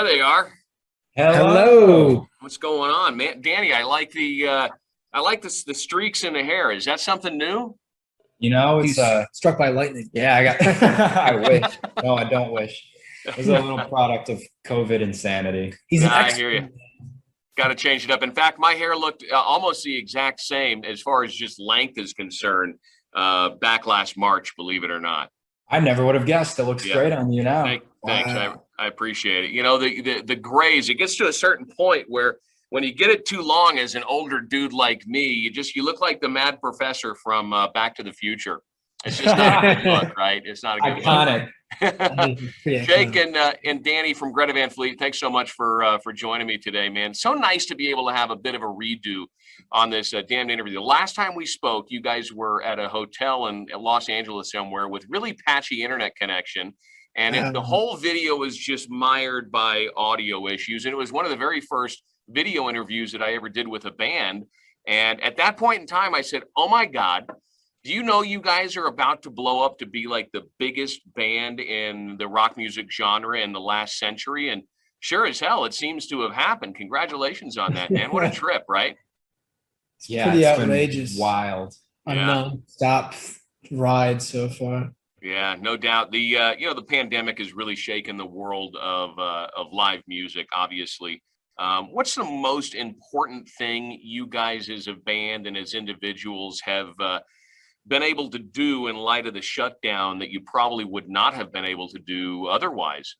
there they are. Hello. What's going on, man? Danny, I like the streaks in the hair. Is that something new? It's He's struck by lightning. yeah, I got I wish. No, I don't wish. It was a little product of COVID insanity. He's an I hear you. expert. Got to change it up. In fact, my hair looked almost the exact same as far as just length is concerned back last March, believe it or not. I never would have guessed. It looks Yeah. great on you now. Thanks. Wow. I appreciate it. You know, the grays, it gets to a certain point where when you get it too long as an older dude like me, you look like the mad professor from Back to the Future. It's just not a good look, right? It's not a good Iconic. look. Jake and Danny from Greta Van Fleet, thanks so much for joining me today, man. So nice to be able to have a bit of a redo on this damn interview. The last time we spoke, you guys were at a hotel in Los Angeles somewhere with really patchy internet connection. And the whole video was just mired by audio issues. And it was one of the very first video interviews that I ever did with a band. And at that point in time, I said, oh my God, do you know you guys are about to blow up to be like the biggest band in the rock music genre in the last century? And sure as hell, it seems to have happened. Congratulations on that, man. What a trip, right? Yeah, Pretty it's outrageous. been wild. A Yeah. non-stop ride so far. Yeah, no doubt. The pandemic has really shaken the world of live music, obviously. What's the most important thing you guys as a band and as individuals have been able to do in light of the shutdown that you probably would not have been able to do otherwise?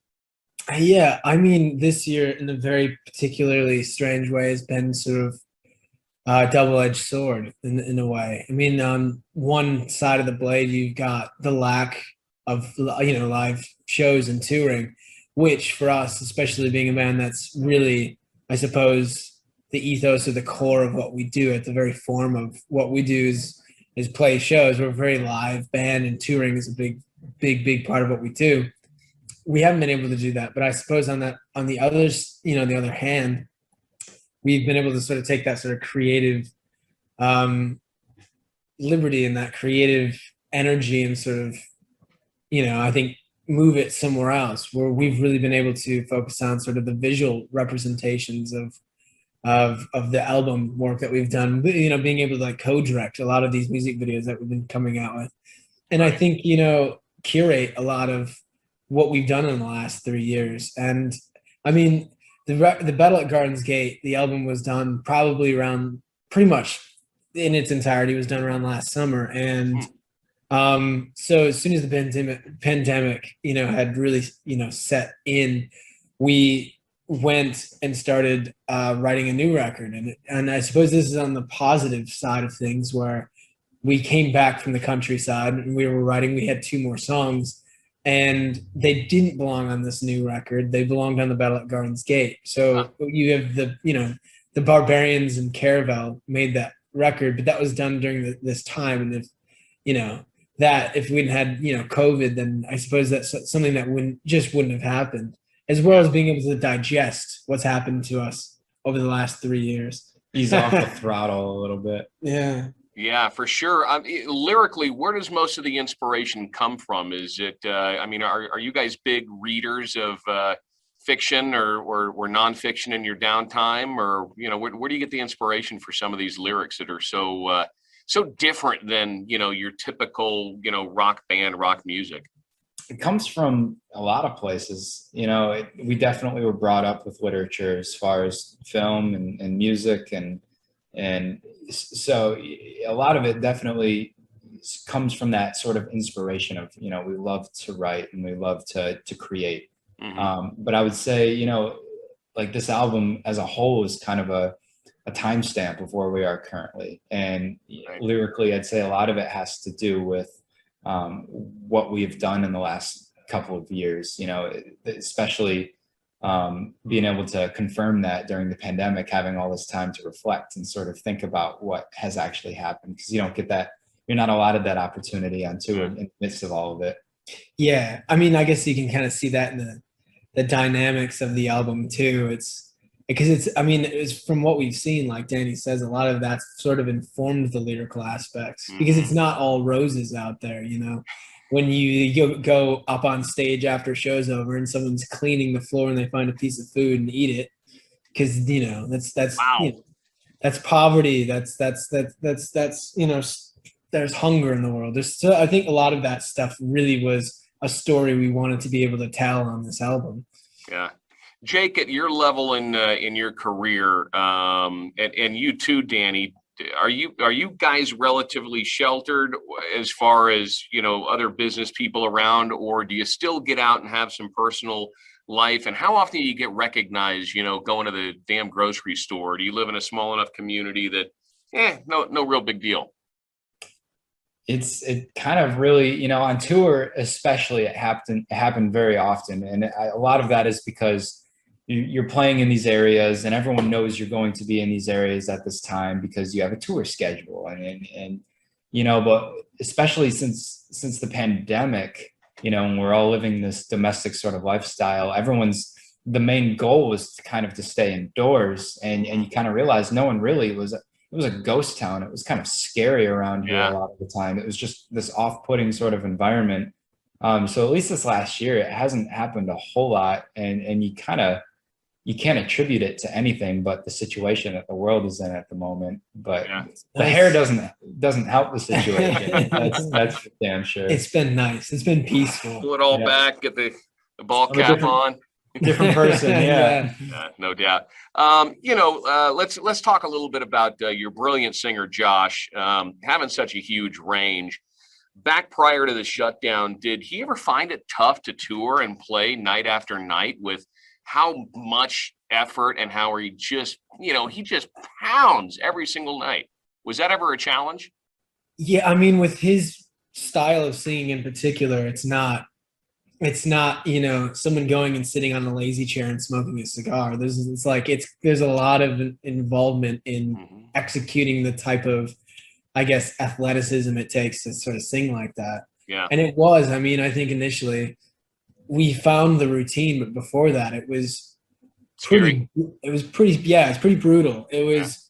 Yeah, I mean, this year in a very particularly strange way has been sort of double-edged sword in a way. I mean, on one side of the blade, you've got the lack of live shows and touring, which for us, especially being a band that's really, I suppose, the ethos or the core of what we do, at the very form of what we do is play shows. We're a very live band, and touring is a big part of what we do. We haven't been able to do that, but I suppose on the other hand, we've been able to sort of take that sort of creative liberty and that creative energy and sort of, I think move it somewhere else where we've really been able to focus on sort of the visual representations of the album work that we've done, being able to like co-direct a lot of these music videos that we've been coming out with. And I think, curate a lot of what we've done in the last 3 years. And I mean, the Battle at Gardens Gate, the album was done probably around pretty much in its entirety was done around last summer. And so as soon as the pandemic, had really, set in, we went and started writing a new record. And I suppose this is on the positive side of things where we came back from the countryside and we had 2 more songs. And they didn't belong on this new record. They belonged on the Battle at Gardens Gate. So you have the Barbarians and Caravel made that record, but that was done during this time. And if we hadn't had, COVID, then I suppose that's something that wouldn't have happened, as well as being able to digest what's happened to us over the last 3 years. Ease off the throttle a little bit. Yeah. Yeah, for sure. Lyrically, where does most of the inspiration come from? Is it, are you guys big readers of fiction or nonfiction in your downtime? Or, where do you get the inspiration for some of these lyrics that are so different than, your typical, rock band, rock music? It comes from a lot of places. We definitely were brought up with literature as far as film and music and so a lot of it definitely comes from that sort of inspiration of, we love to write and we love to create. Mm-hmm. But I would say, like this album as a whole is kind of a timestamp of where we are currently. And right. Lyrically, I'd say a lot of it has to do with what we've done in the last couple of years, especially being able to confirm that during the pandemic, having all this time to reflect and sort of think about what has actually happened, because you don't get that, you're not allotted that opportunity on tour in the midst of all of it. Yeah, I mean, I guess you can kind of see that in the dynamics of the album too. It's from what we've seen, like Danny says, a lot of that sort of informed the lyrical aspects, because it's not all roses out there, when you go up on stage after show's over and someone's cleaning the floor and they find a piece of food and eat it, because that's Wow. that's poverty. That's there's hunger in the world. I think a lot of that stuff really was a story we wanted to be able to tell on this album. Yeah. Jake, at your level in your career, and you too, Danny, are you guys relatively sheltered as far as, other business people around, or do you still get out and have some personal life? And how often do you get recognized, going to the damn grocery store? Do you live in a small enough community that, no real big deal? It kind of really, on tour especially, it happened very often, and a lot of that is because you're playing in these areas and everyone knows you're going to be in these areas at this time because you have a tour schedule, and but especially since the pandemic, when we're all living this domestic sort of lifestyle, the main goal was to stay indoors, and you kind of realize no one really was. It was a ghost town. It was kind of scary around here a lot of the time. It was just this off-putting sort of environment. So at least this last year, it hasn't happened a whole lot, and you can't attribute it to anything but the situation that the world is in at the moment. But the hair doesn't help the situation. That's for damn sure. It's been nice. It's been peaceful. Pull it all back, get the ball cap on. Different person, yeah. No doubt. Let's talk a little bit about your brilliant singer, Josh, having such a huge range. Back prior to the shutdown, did he ever find it tough to tour and play night after night with how much effort and how he just pounds every single night? Was that ever a challenge? Yeah, I mean, with his style of singing in particular, it's not someone going and sitting on a lazy chair and smoking a cigar. There's a lot of involvement in executing the type of, I guess, athleticism it takes to sort of sing like that. Yeah. And I think initially we found the routine, but before that it was pretty it's pretty brutal. It was,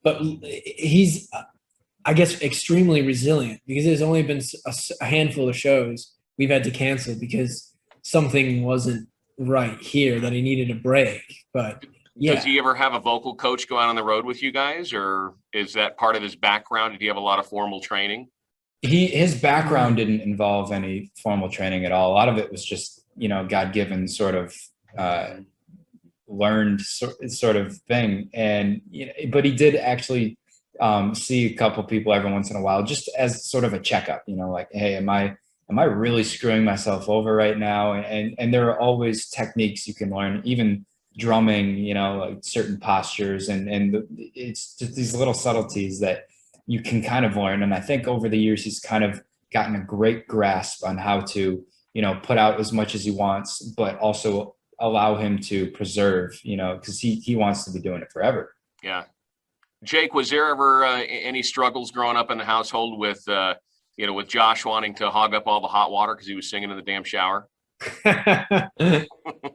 but he's, I guess, extremely resilient, because there's only been a handful of shows we've had to cancel because something wasn't right here that he needed a break. But yeah. Does he ever have a vocal coach go out on the road with you guys, or is that part of his background? Did he have a lot of formal training? His background didn't involve any formal training at all. A lot of it was just, God-given sort of learned sort of thing. And, but he did actually see a couple people every once in a while, just as sort of a checkup, like, hey, am I really screwing myself over right now? And there are always techniques you can learn, even drumming, like certain postures, and it's just these little subtleties that you can kind of learn. And I think over the years, he's kind of gotten a great grasp on how to, put out as much as he wants, but also allow him to preserve, because he wants to be doing it forever. Yeah. Jake, was there ever any struggles growing up in the household with, with Josh wanting to hog up all the hot water because he was singing in the damn shower?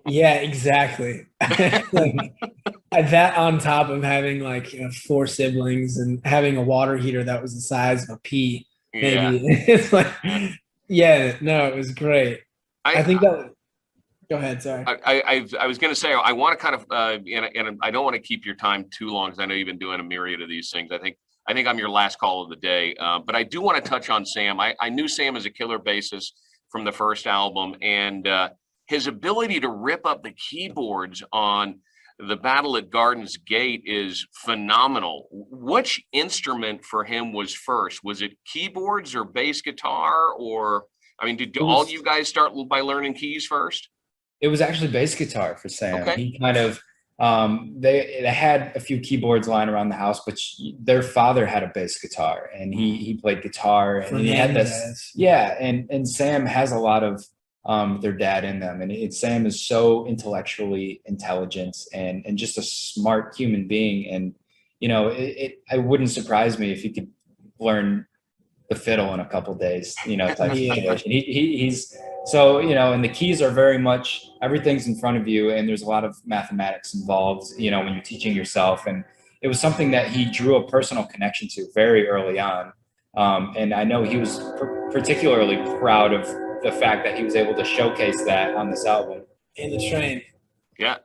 Yeah, exactly. That on top of having 4 siblings and having a water heater that was the size of a pea, maybe. Yeah. It's it was great. I think that. Go ahead. Sorry. I was going to say, I want to kind of, and I don't want to keep your time too long, because I know you've been doing a myriad of these things. I think I'm your last call of the day, but I do want to touch on Sam. I knew Sam as a killer bassist from the first album, and his ability to rip up the keyboards on the Battle at Garden's Gate is phenomenal. Which instrument for him was first? Was it keyboards or bass guitar, or did all you guys start by learning keys first? It was actually bass guitar for Sam. Okay. He kind of, they had a few keyboards lying around the house, but their father had a bass guitar, and he played guitar, and he had this. Yeah. And Sam has a lot of their dad in them. And Sam is so intellectually intelligent and just a smart human being. And, it wouldn't surprise me if he could learn the fiddle in a couple of days, type of situation. He's so, and the keys are very much, everything's in front of you, and there's a lot of mathematics involved, when you're teaching yourself. And it was something that he drew a personal connection to very early on. And I know he was particularly proud of the fact that he was able to showcase that on this album. In the train. Yeah.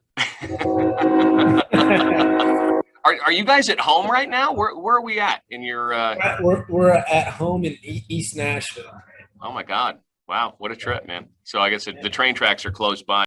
Are you guys at home right now? Where are we at in your? We're at home in East Nashville. Oh my God! Wow, what a trip, man! So I guess the train tracks are close by.